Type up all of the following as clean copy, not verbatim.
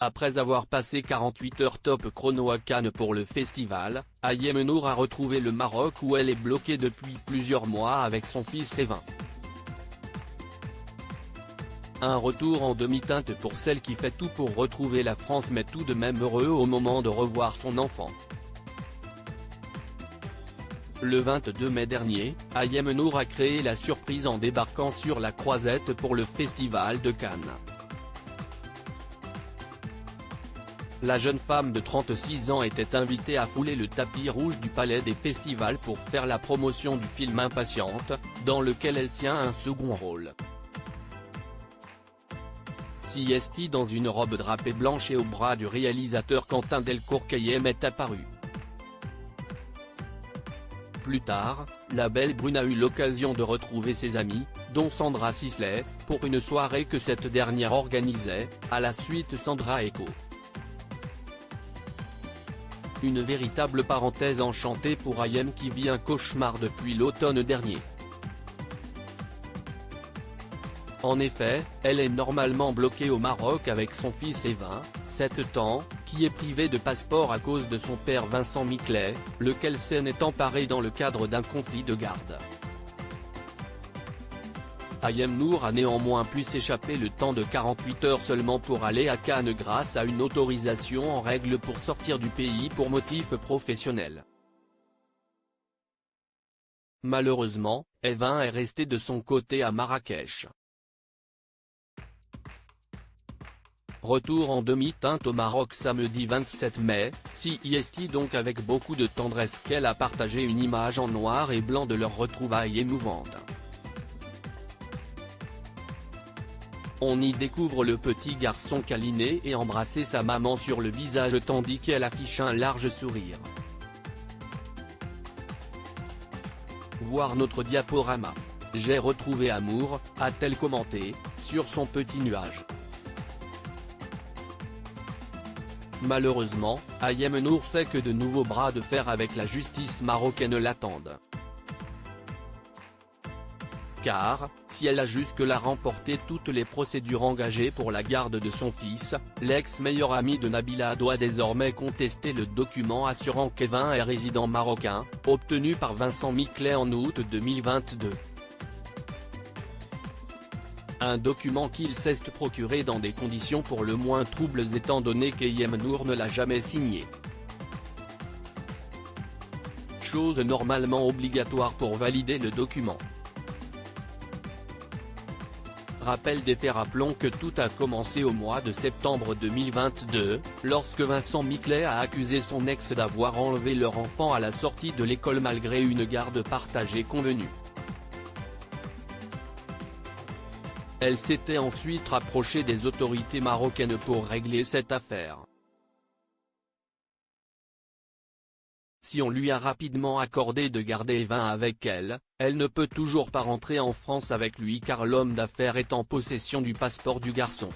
Après avoir passé 48 heures top chrono à Cannes pour le festival, Ayem Nour a retrouvé le Maroc où elle est bloquée depuis plusieurs mois avec son fils Evin. Un retour en demi-teinte pour celle qui fait tout pour retrouver la France mais tout de même heureux au moment de revoir son enfant. Le 22 mai dernier, Ayem Nour a créé la surprise en débarquant sur la Croisette pour le festival de Cannes. La jeune femme de 36 ans était invitée à fouler le tapis rouge du Palais des Festivals pour faire la promotion du film Impatiente, dans lequel elle tient un second rôle. Siesti dans une robe drapée blanche et au bras du réalisateur Quentin Delcourt-Kayem est apparue. Plus tard, la belle brune a eu l'occasion de retrouver ses amis, dont Sandra Sisley, pour une soirée que cette dernière organisait, à la suite Sandra Echo. Une véritable parenthèse enchantée pour Ayem qui vit un cauchemar depuis l'automne dernier. En effet, elle est normalement bloquée au Maroc avec son fils Evin, 7 ans, qui est privé de passeport à cause de son père Vincent Miclet, lequel s'en est emparé dans le cadre d'un conflit de garde. Ayem Nour a néanmoins pu s'échapper le temps de 48 heures seulement pour aller à Cannes grâce à une autorisation en règle pour sortir du pays pour motif professionnel. Malheureusement, Evin est resté de son côté à Marrakech. Retour en demi-teinte au Maroc samedi 27 mai, Siesti donc avec beaucoup de tendresse qu'elle a partagé une image en noir et blanc de leur retrouvaille émouvante. On y découvre le petit garçon câliner et embrasser sa maman sur le visage tandis qu'elle affiche un large sourire. Voir notre diaporama. J'ai retrouvé amour, a-t-elle commenté, sur son petit nuage. Malheureusement, Ayem Nour sait que de nouveaux bras de fer avec la justice marocaine l'attendent. Car, si elle a jusque-là remporté toutes les procédures engagées pour la garde de son fils, l'ex-meilleur ami de Nabila doit désormais contester le document assurant qu'Evin est résident marocain, obtenu par Vincent Miclet en août 2022. Un document qu'il s'est procuré dans des conditions pour le moins troubles étant donné qu'Ayem Nour ne l'a jamais signé. Chose normalement obligatoire pour valider le document. Rappel des faits. Rappelons que tout a commencé au mois de septembre 2022, lorsque Vincent Miclet a accusé son ex d'avoir enlevé leur enfant à la sortie de l'école malgré une garde partagée convenue. Elle s'était ensuite rapprochée des autorités marocaines pour régler cette affaire. Si on lui a rapidement accordé de garder Evin avec elle, elle ne peut toujours pas rentrer en France avec lui car l'homme d'affaires est en possession du passeport du garçon.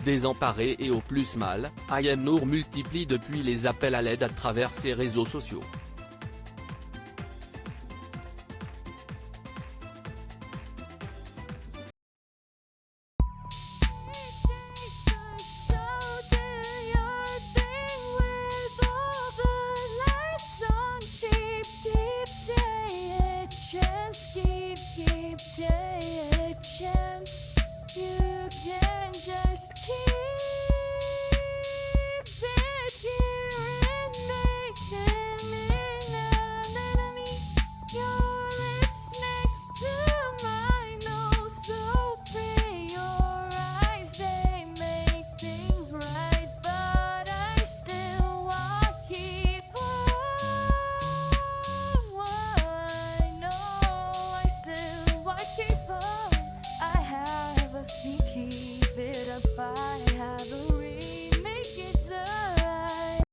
Désemparée et au plus mal, Ayem Nour multiplie depuis les appels à l'aide à travers ses réseaux sociaux.